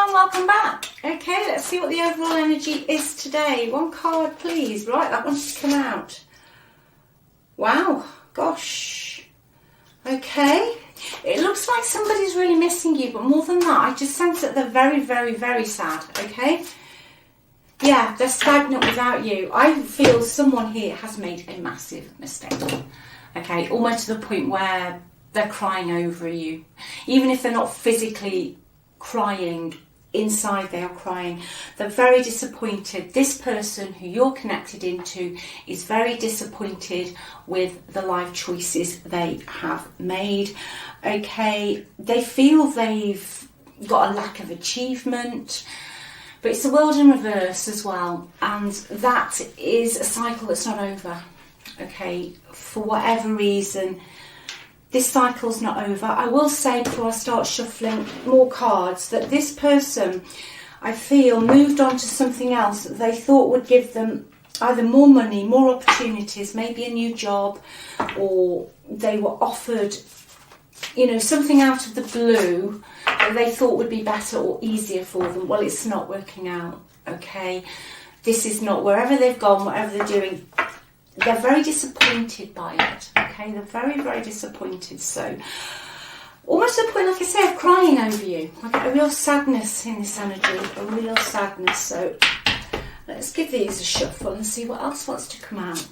and welcome back. Okay, let's see what the overall energy is today. One card, please. Right, that wants to come out. Wow, gosh. Okay, it looks like somebody's really missing you, but more than that, I just sense that they're very, very, very sad, okay? Yeah, they're stagnant without you. I feel someone here has made a massive mistake, okay? Almost to the point where they're crying over you. Even if they're not physically crying, inside they are crying. They're very disappointed. This person who you're connected into is very disappointed with the life choices they have made. Okay, they feel they've got a lack of achievement, but it's the world in reverse as well, and that is a cycle that's not over. Okay, for whatever reason, this cycle's not over. I will say before I start shuffling more cards that this person, I feel, moved on to something else that they thought would give them either more money, more opportunities, maybe a new job, or they were offered, something out of the blue that they thought would be better or easier for them. Well, it's not working out, okay? This is not, wherever they've gone, whatever they're doing, they're very disappointed by it, okay? They're very, very disappointed. So, almost to the point, like I say, of crying over you. Like a real sadness in this energy, a real sadness. So, let's give these a shuffle and see what else wants to come out.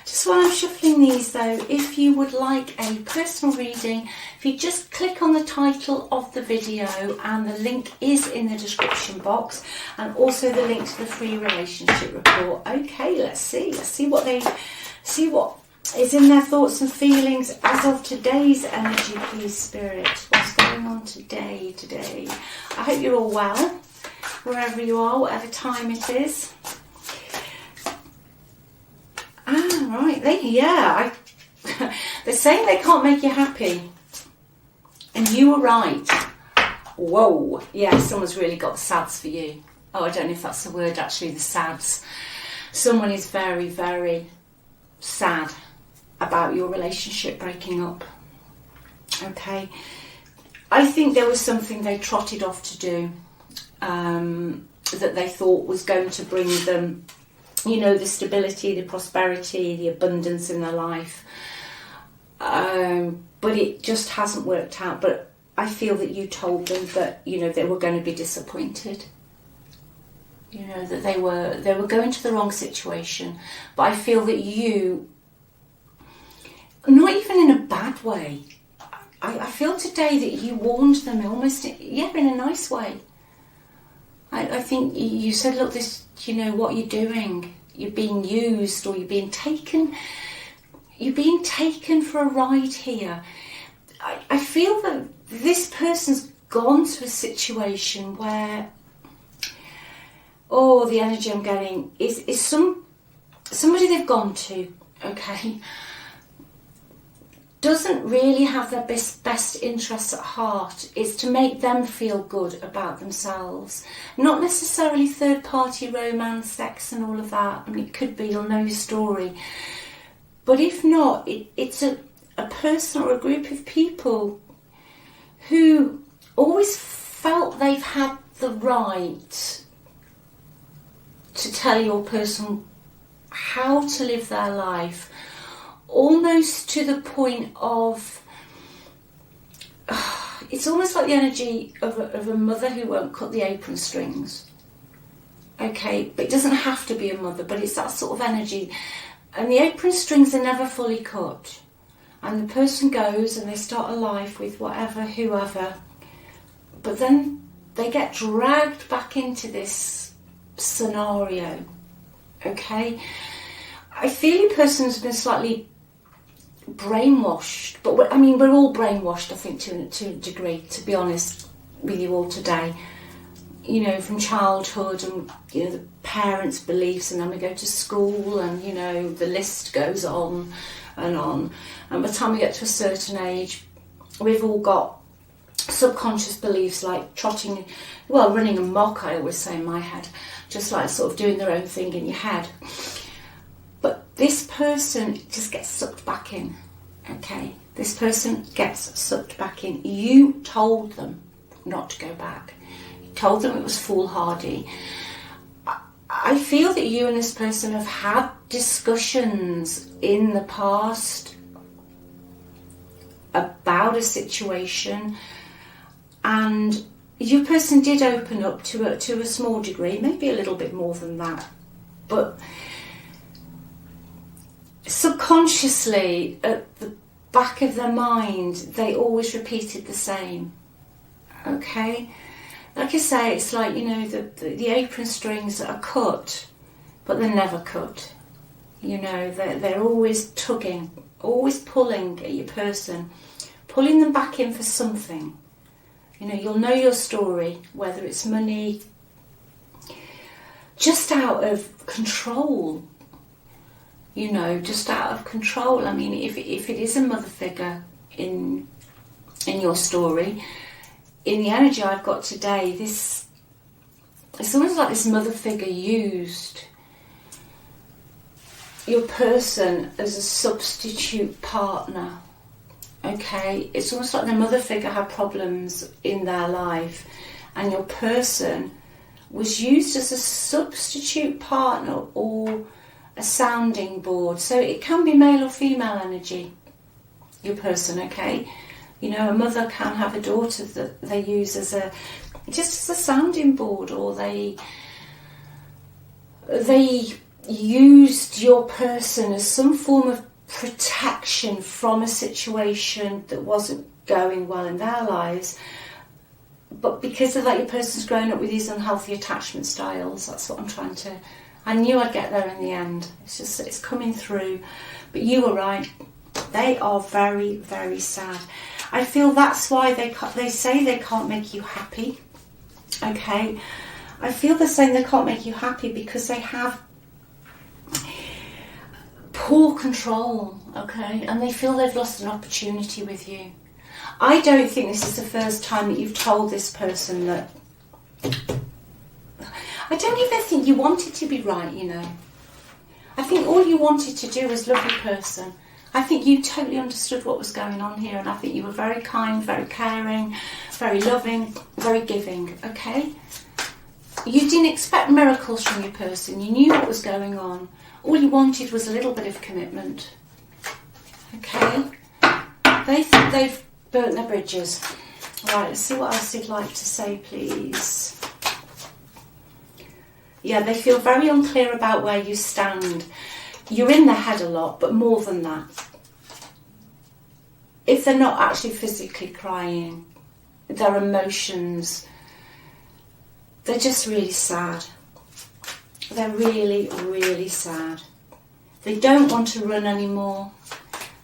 Just while I'm shuffling these though, if you would like a personal reading, if you just click on the title of the video, and the link is in the description box, and also the link to the free relationship report. Okay, let's see what is in their thoughts and feelings as of today's energy, please, Spirit. What's going on today? I hope you're all well, wherever you are, whatever time it is. Right, they're saying they can't make you happy, and you were right. Whoa, yeah, someone's really got the sads for you. Oh, I don't know if that's the word actually, the sads. Someone is very, very sad about your relationship breaking up. Okay, I think there was something they trotted off to do that they thought was going to bring them, the stability, the prosperity, the abundance in their life. But it just hasn't worked out. But I feel that you told them that, they were going to be disappointed. That they were going to the wrong situation. But I feel that you, not even in a bad way, I feel today that you warned them almost, in a nice way. I think you said, look, this, what you're doing, you're being used, or you're being taken for a ride here. I feel that this person's gone to a situation where, the energy I'm getting is somebody they've gone to, okay, doesn't really have their best interests at heart. It's to make them feel good about themselves. Not necessarily third-party romance, sex and all of that. I mean, it could be, you'll know your story. But if not, it's a person or a group of people who always felt they've had the right to tell your person how to live their life, almost to the point of, it's almost like the energy of a mother who won't cut the apron strings. Okay, but it doesn't have to be a mother, but it's that sort of energy. And the apron strings are never fully cut. And the person goes and they start a life with whoever, but then they get dragged back into this scenario. Okay? I feel your person has been slightly brainwashed, but we're all brainwashed, I think, to a degree, to be honest with you all today. From childhood, and the parents' beliefs, and then we go to school, and the list goes on and on. And by the time we get to a certain age, we've all got subconscious beliefs like running amok, I always say in my head, just like sort of doing their own thing in your head. But this person just gets sucked back in, okay? This person gets sucked back in. You told them not to go back. You told them it was foolhardy. I feel that you and this person have had discussions in the past about a situation, and your person did open up to a small degree, maybe a little bit more than that, but subconsciously at the back of their mind they always repeated the same. Okay, like I say, it's like, you know, the apron strings that are cut but they're never cut. You know, they're always tugging, always pulling at your person, pulling them back in for something. You know, you'll know your story, whether it's money, just out of control. You know, just out of control. I mean, if it is a mother figure in your story, in the energy I've got today, it's almost like this mother figure used your person as a substitute partner. Okay, it's almost like the mother figure had problems in their life, and your person was used as a substitute partner or a sounding board. So it can be male or female energy, your person. Okay, you know, a mother can have a daughter that they use as just as a sounding board, or they used your person as some form of protection from a situation that wasn't going well in their lives. But because of that, your person's grown up with these unhealthy attachment styles. That's what I'm trying to... I knew I'd get there in the end. It's just that it's coming through. But you were right. They are very, very sad. I feel that's why they say they can't make you happy. Okay? I feel they're saying they can't make you happy because they have poor control, okay, and they feel they've lost an opportunity with you. I don't think this is the first time that you've told this person that... I don't even think you wanted to be right, you know. I think all you wanted to do was love your person. I think you totally understood what was going on here, and I think you were very kind, very caring, very loving, very giving, okay? You didn't expect miracles from your person. You knew what was going on. All you wanted was a little bit of commitment. Okay? They think they've burnt their bridges. Right, let's see what else they'd like to say, please. Yeah, they feel very unclear about where you stand. You're in their head a lot, but more than that. If they're not actually physically crying, their emotions, they're just really sad. They're really, really sad. They don't want to run anymore.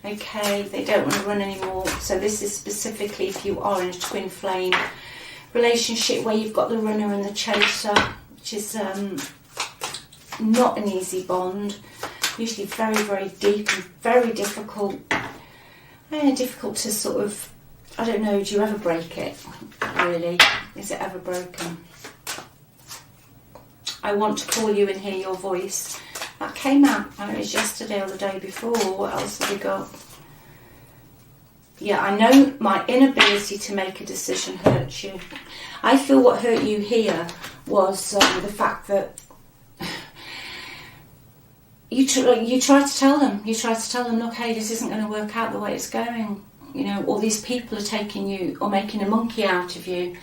Okay, they don't want to run anymore. So this is specifically if you are in a twin flame relationship where you've got the runner and the chaser, which is not an easy bond. Usually very, very deep and very difficult. Difficult to sort of, I don't know, do you ever break it? Really? Is it ever broken? I want to call you and hear your voice. That came out, I know it was yesterday or the day before. What else have we got? Yeah, I know my inability to make a decision hurts you. I feel what hurt you here was the fact that you tried to tell them. You tried to tell them, look, hey, this isn't going to work out the way it's going. You know, all these people are taking you or making a monkey out of you.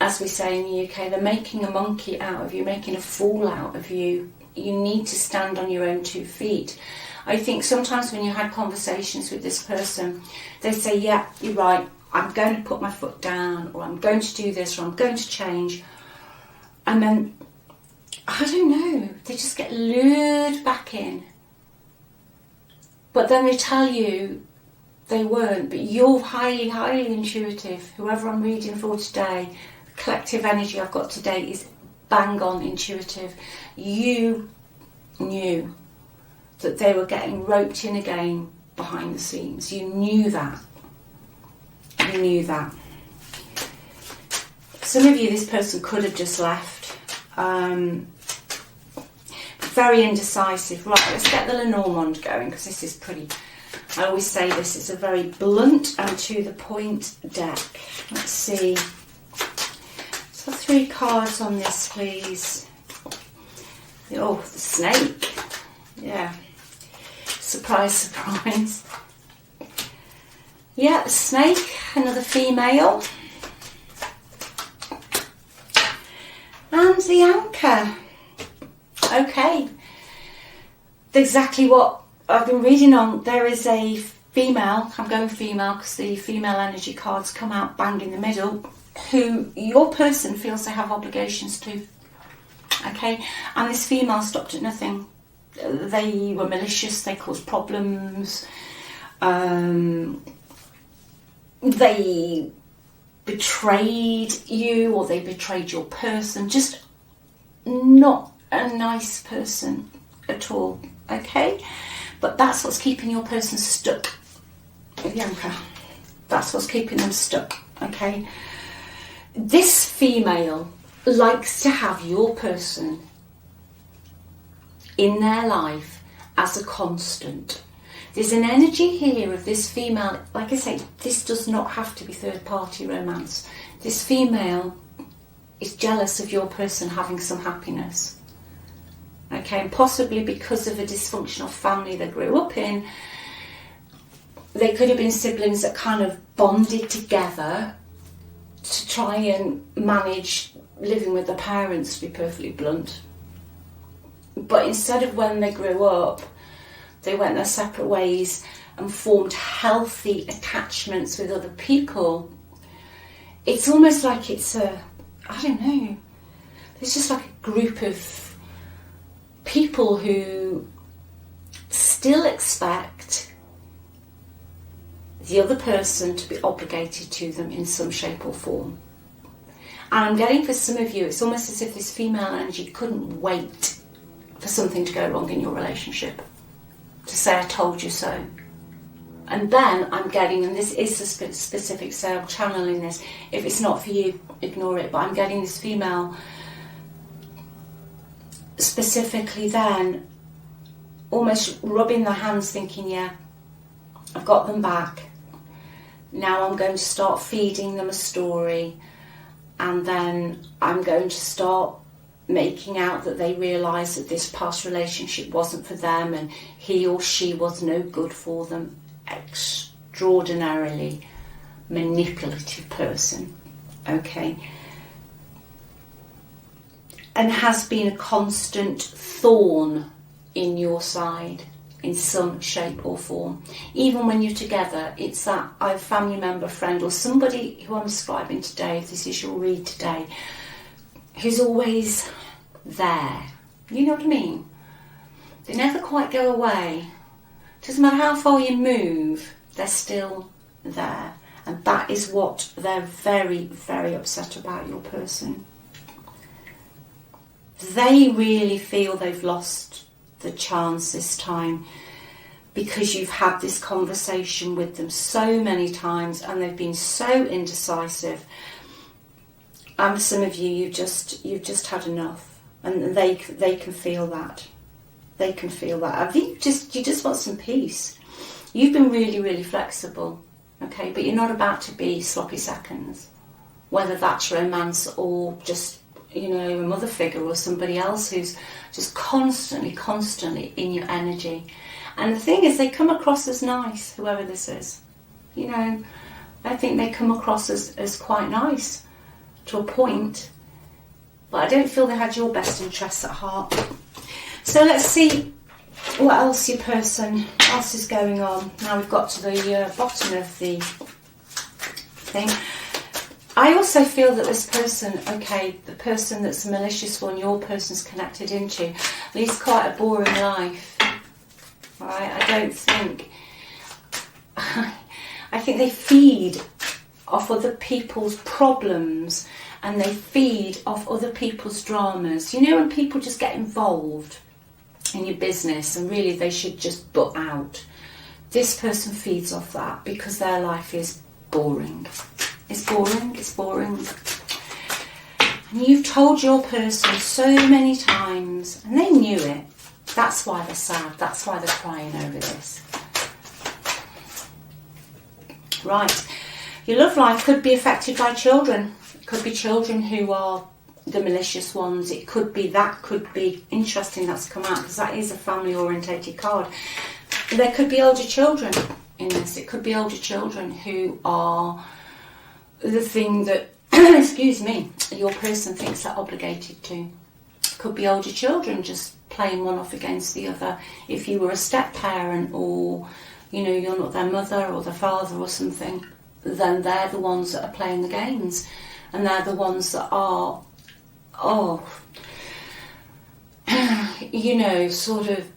As we say in the UK, they're making a monkey out of you, making a fool out of you. You need to stand on your own 2 feet. I think sometimes when you had conversations with this person, they say, yeah, you're right, I'm going to put my foot down, or I'm going to do this, or I'm going to change. And then, I don't know, they just get lured back in. But then they tell you they weren't, but you're highly, highly intuitive. Whoever I'm reading for today, collective energy I've got today is bang on intuitive. You knew that they were getting roped in again behind the scenes. You knew that. You knew that. Some of you, this person could have just left. Very indecisive. Right, let's get the Lenormand going, because this is pretty... I always say this is a very blunt and to the point deck. Let's see. So 3 cards on this, please. Oh, the snake. Yeah. Surprise, surprise. Yeah, the snake, another female. And the anchor. Okay. Exactly what I've been reading on. There is a female, I'm going female because the female energy cards come out bang in the middle, who your person feels they have obligations to. Okay, and this female stopped at nothing. They were malicious, they caused problems, they betrayed you, or they betrayed your person. Just not a nice person at all. Okay, but that's what's keeping your person stuck with the anchor. That's what's keeping them stuck. Okay, this female likes to have your person in their life as a constant. There's an energy here of this female. Like I say, this does not have to be third party romance. This female is jealous of your person having some happiness. Okay, and possibly because of a dysfunctional family they grew up in. They could have been siblings that kind of bonded together to try and manage living with their parents, to be perfectly blunt. But instead of, when they grew up, they went their separate ways and formed healthy attachments with other people, it's almost like it's a, I don't know, it's just like a group of people who still expect the other person to be obligated to them in some shape or form. And I'm getting, for some of you, it's almost as if this female energy couldn't wait for something to go wrong in your relationship to say, I told you so. And then I'm getting, and this is a specific, so I'm channeling this, if it's not for you, ignore it, but I'm getting this female specifically then almost rubbing their hands thinking, yeah, I've got them back. Now I'm going to start feeding them a story, and then I'm going to start making out that they realise that this past relationship wasn't for them and he or she was no good for them. Extraordinarily manipulative person, okay, and has been a constant thorn in your side in some shape or form. Even when you're together, it's that either family member, friend, or somebody who I'm describing today, if this is your read today, who's always there. You know what I mean? They never quite go away. Doesn't matter how far you move, they're still there. And that is what they're very, very upset about, your person. They really feel they've lost the chance this time because you've had this conversation with them so many times and they've been so indecisive. And for some of you, you've just had enough, and they can feel that. They can feel that. I think you just want some peace. You've been really, really flexible, okay, but you're not about to be sloppy seconds, whether that's romance or just, you know, a mother figure or somebody else who's just constantly in your energy. And the thing is, they come across as nice, whoever this is. You know, I think they come across as quite nice to a point, but I don't feel they had your best interests at heart. So let's see what else your person else is going on. Now we've got to the bottom of the thing. I also feel that this person, okay, the person that's a malicious one, your person's connected into, leads quite a boring life. Right? I think they feed off other people's problems and they feed off other people's dramas. You know, when people just get involved in your business and really they should just butt out. This person feeds off that because their life is boring. It's boring. And you've told your person so many times, and they knew it. That's why they're sad. That's why they're crying over this. Right. Your love life could be affected by children. It could be children who are the malicious ones. It could be, that could be interesting that's come out, because that is a family orientated card. There could be older children in this. It could be older children who are the thing that, excuse me, your person thinks they're obligated to. Could be older children just playing one off against the other. If you were a step parent, or you know, you're not their mother or their father or something, then they're the ones that are playing the games, and they're the ones that are, you know, sort of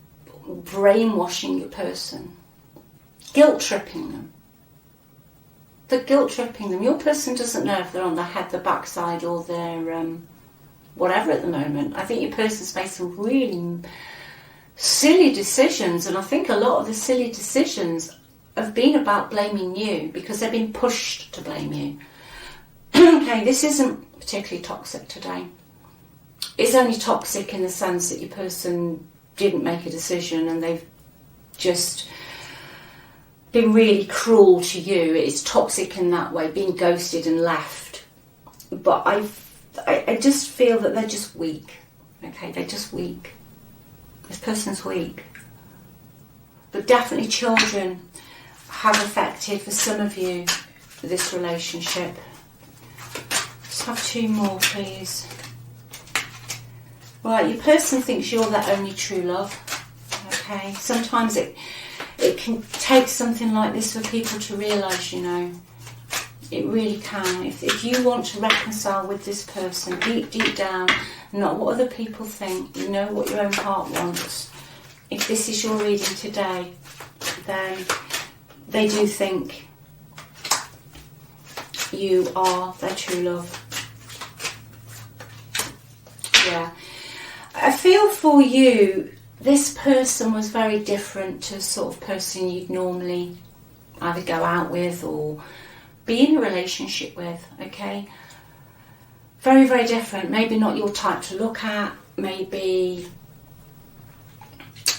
brainwashing your person, guilt tripping them. They're guilt tripping them. Your person doesn't know if they're on their head, their backside, or their whatever at the moment. I think your person's made some really silly decisions, and I think a lot of the silly decisions have been about blaming you, because they've been pushed to blame you. Okay, this isn't particularly toxic today. It's only toxic in the sense that your person didn't make a decision and they've just been really cruel to you. It's toxic in that way, being ghosted and left. But I just feel that they're just weak. Okay, they're just weak. This person's weak. But definitely children have affected, for some of you, this relationship. Let's have 2 more, please. Right, your person thinks you're their only true love. Okay, sometimes it can take something like this for people to realise, you know. It really can. If you want to reconcile with this person deep down, not what other people think, you know what your own heart wants. If this is your reading today, then they do think you are their true love. Yeah. I feel for you, this person was very different to the sort of person you'd normally either go out with or be in a relationship with, okay? Very, very different. Maybe not your type to look at, maybe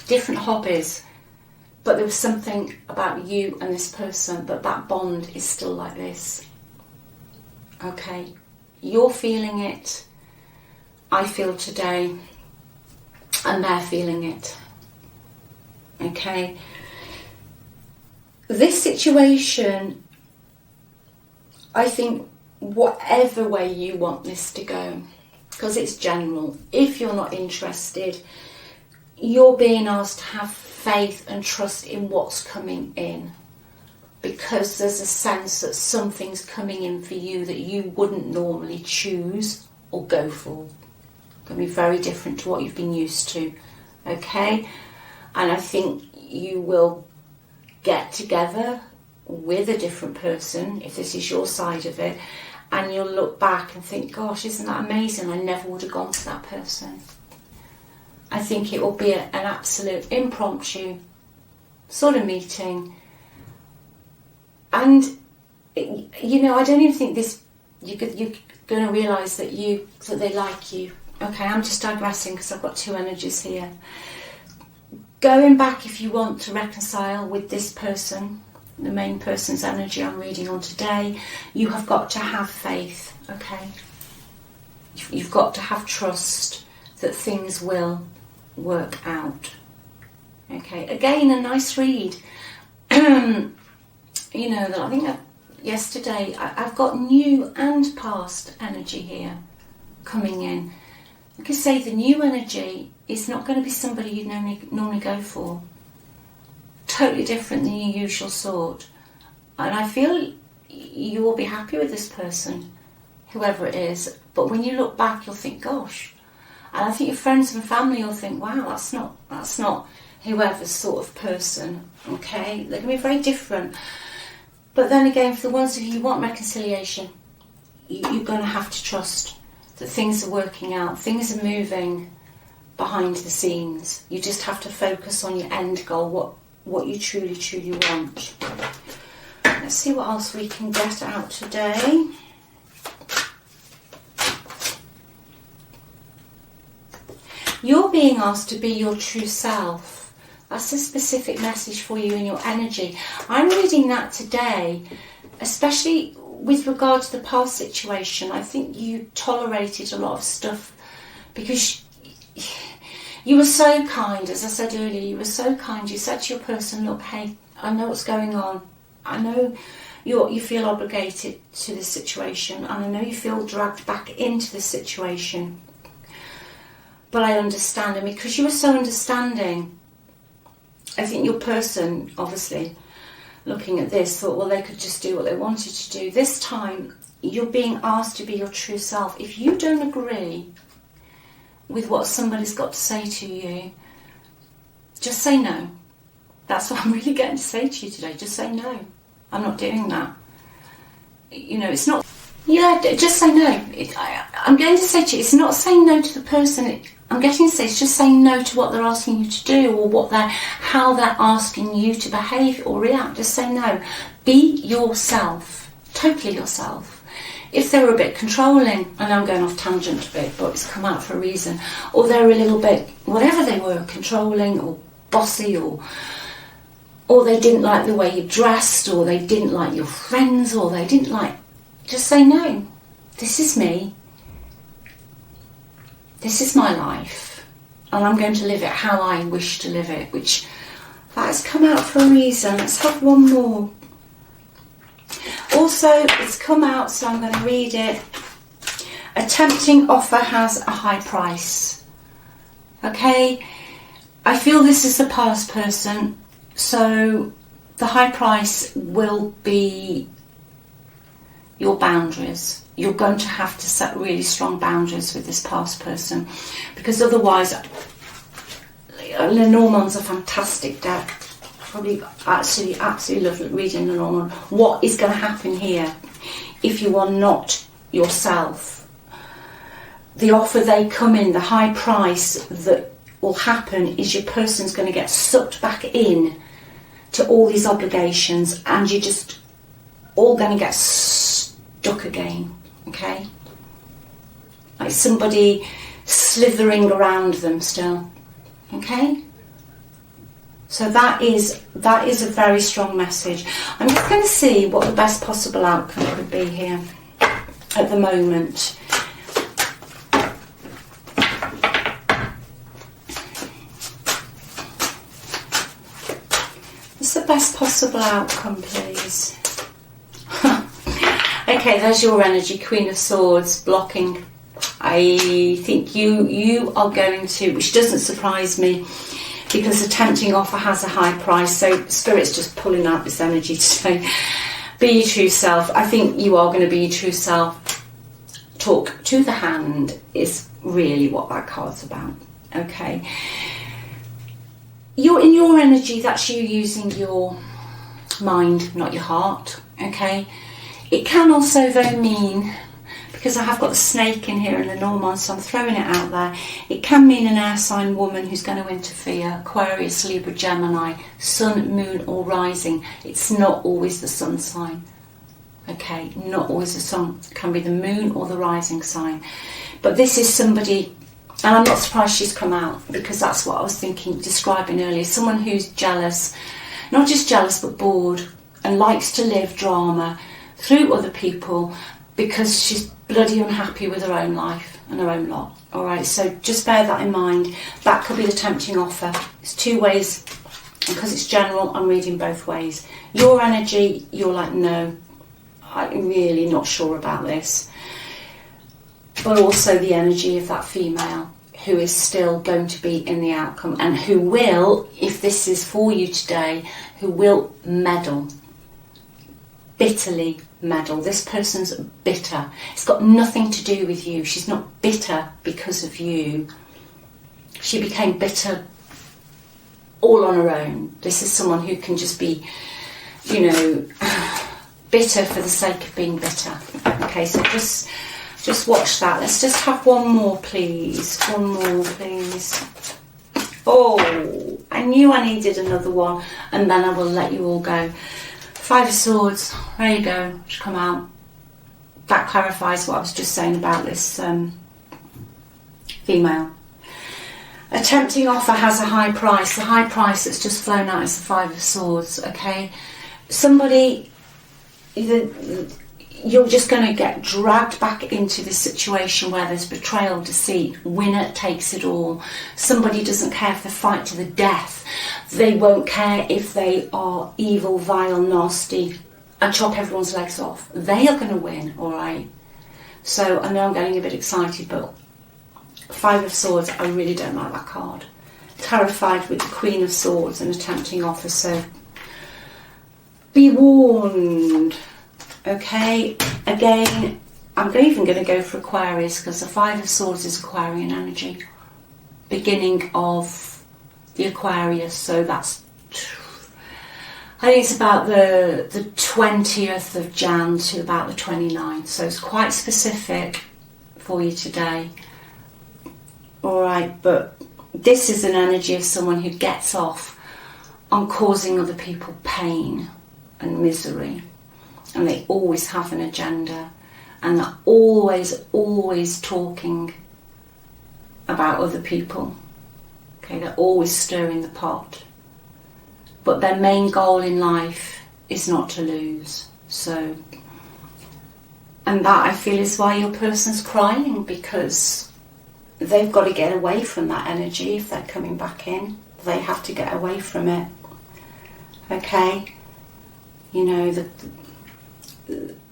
different hobbies, but there was something about you and this person, but that bond is still like this. Okay? You're feeling it, I feel today, and they're feeling it. Okay? This situation, I think, whatever way you want this to go, because it's general, if you're not interested, you're being asked to have faith and trust in what's coming in, because there's a sense that something's coming in for you that you wouldn't normally choose or go for. It's going to be very different to what you've been used to, okay? And I think you will get together with a different person, if this is your side of it, and you'll look back and think, gosh, isn't that amazing? I never would have gone to that person. I think it will be an absolute impromptu sort of meeting. And, you know, I don't even think this, you're going to realise that they like you. Okay, I'm just digressing because I've got 2 energies here. Going back, if you want to reconcile with this person, the main person's energy I'm reading on today, you have got to have faith, okay? You've got to have trust that things will work out. Okay, again, a nice read. You know, that I think yesterday I've got new and past energy here coming in. Like I say, the new energy is not going to be somebody you'd normally go for. Totally different than your usual sort. And I feel you will be happy with this person, whoever it is. But when you look back, you'll think, gosh. And I think your friends and family will think, wow, that's not whoever's sort of person. Okay, they're going to be very different. But then again, for the ones of you who want reconciliation, you're going to have to trust that things are working out, things are moving behind the scenes. You just have to focus on your end goal, what you truly, truly want. Let's see what else we can get out today. You're being asked to be your true self. That's a specific message for you in your energy. I'm reading that today, especially with regard to the past situation, I think you tolerated a lot of stuff because you were so kind. As I said earlier, you were so kind. You said to your person, look, hey, I know what's going on. I know you feel obligated to this situation, and I know you feel dragged back into this situation. But I understand. And because you were so understanding, I think your person, obviously, looking at this, thought, well, they could just do what they wanted to do. This time, you're being asked to be your true self. If you don't agree with what somebody's got to say to you, just say no. That's what I'm really getting to say to you today. Just say no. I'm not doing that. You know, it's not... Yeah, just say no. I'm going to say to you, it's not saying no to the person. I'm getting to say it's just saying no to what they're asking you to do, or how they're asking you to behave or react. Just say no. Be yourself. Totally yourself. If they were a bit controlling, and I'm going off tangent a bit, but it's come out for a reason, or they're a little bit, whatever they were, controlling or bossy, or they didn't like the way you dressed, or they didn't like your friends, or they didn't like... Just say no. This is me. This is my life. And I'm going to live it how I wish to live it, which that has come out for a reason. Let's have one more. Also, it's come out, so I'm going to read it. A tempting offer has a high price. Okay? I feel this is the past person, so the high price will be your boundaries. You're going to have to set really strong boundaries with this past person, because otherwise, Lenormand's a fantastic deck. Probably absolutely love reading Lenormand. What is going to happen here if you are not yourself? The offer they come in, the high price that will happen is your person's going to get sucked back in to all these obligations, and you're just all going to get stuck again, okay? Like somebody slithering around them still, okay? So that is a very strong message. I'm just going to see what the best possible outcome could be here at the moment. What's the best possible outcome, please? Okay, there's your energy, Queen of Swords, blocking. I think you are going to, which doesn't surprise me, because the tempting offer has a high price. So Spirit's just pulling out this energy today. Be your true self. I think you are going to be your true self. Talk to the hand is really what that card's about. Okay. You're in your energy, that's you using your mind, not your heart. Okay. It can also though mean, because I have got the snake in here in Lenormand, so I'm throwing it out there, it can mean an air sign woman who's going to interfere. Aquarius, Libra, Gemini, sun, moon or rising. It's not always the sun sign. Okay, not always the sun. It can be the moon or the rising sign. But this is somebody, and I'm not surprised she's come out, because that's what I was describing earlier. Someone who's jealous, not just jealous but bored, and likes to live drama through other people, because she's bloody unhappy with her own life and her own lot. Alright, so just bear that in mind. That could be the tempting offer. It's two ways, because it's general, I'm reading both ways. Your energy, you're like, no, I'm really not sure about this. But also the energy of that female who is still going to be in the outcome, and who will, if this is for you today, who will meddle. Bitterly meddle. This person's bitter. It's got nothing to do with you. She's not bitter because of you. She became bitter all on her own. This is someone who can just be, bitter for the sake of being bitter. Okay, so just watch that. Let's just have one more, please. One more, please. Oh, I knew I needed another one, and then I will let you all go. Five of Swords, there you go, it's come out. That clarifies what I was just saying about this female. A tempting offer has a high price. The high price that's just flown out is the Five of Swords, okay? Somebody, you're just going to get dragged back into this situation where there's betrayal, deceit, winner takes it all. Somebody doesn't care if they fight to the death. They won't care if they are evil, vile, nasty, and chop everyone's legs off. They are going to win, all right? So I know I'm getting a bit excited, but Five of Swords, I really don't like that card. Terrified with the Queen of Swords and a tempting offer, so be warned. Okay, again, I'm even going to go for Aquarius because the Five of Swords is Aquarian energy. Beginning of the Aquarius, so that's, I think it's about the 20th of Jan to about the 29th, so it's quite specific for you today. Alright, but this is an energy of someone who gets off on causing other people pain and misery. And they always have an agenda, and they're always talking about other people. Okay, they're always stirring the pot. But their main goal in life is not to lose. So, and that I feel is why your person's crying, because they've got to get away from that energy. If they're coming back in, they have to get away from it. Okay, you know,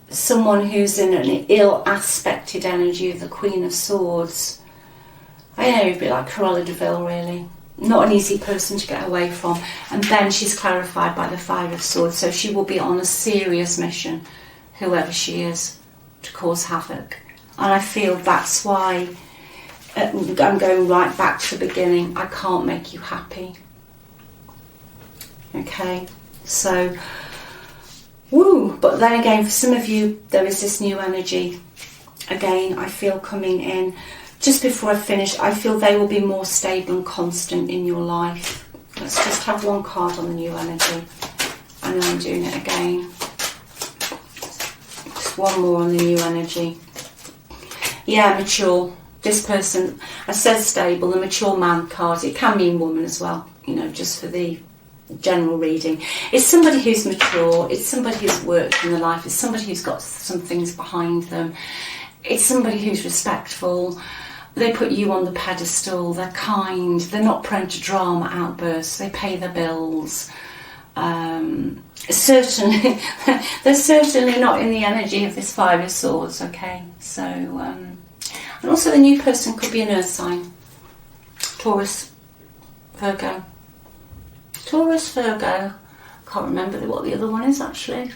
someone who's in an ill-aspected energy of the Queen of Swords, I know, a bit like Cruella de Vil, really. Not an easy person to get away from. And then she's clarified by the Five of Swords, so she will be on a serious mission, whoever she is, to cause havoc. And I feel that's why I'm going right back to the beginning. I can't make you happy. Okay, so woo, but then again, for some of you, there is this new energy. Again, I feel coming in. Just before I finish, I feel they will be more stable and constant in your life. Let's just have one card on the new energy. I know I'm doing it again. Just one more on the new energy. Yeah, mature. This person, I said stable, the mature man card. It can mean woman as well, you know, just for the general reading. It's somebody who's mature, it's somebody who's worked in their life, it's somebody who's got some things behind them, it's somebody who's respectful, they put you on the pedestal, they're kind, they're not prone to drama outbursts, they pay their bills. Certainly, they're certainly not in the energy of this Five of Swords, okay? So, and also the new person could be an earth sign. Taurus, Virgo. Taurus, Virgo, can't remember what the other one is actually,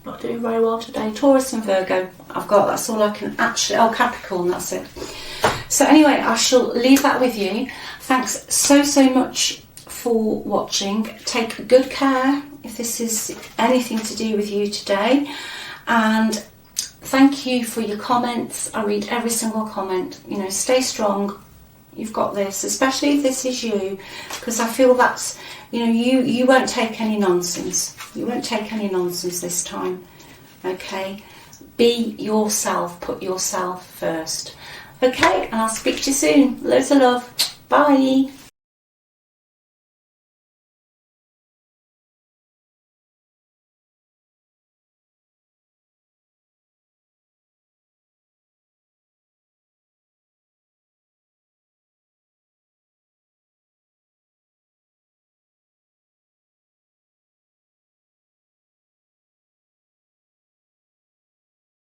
not doing very well today. Taurus and Virgo, that's all I can actually, Capricorn, that's it. So anyway, I shall leave that with you. Thanks so much for watching. Take good care if this is anything to do with you today, and thank you for your comments. I read every single comment. You know, stay strong. You've got this, especially if this is you, because I feel that's, you know, you won't take any nonsense. You won't take any nonsense this time. Okay? Be yourself. Put yourself first. Okay? And I'll speak to you soon. Loads of love. Bye.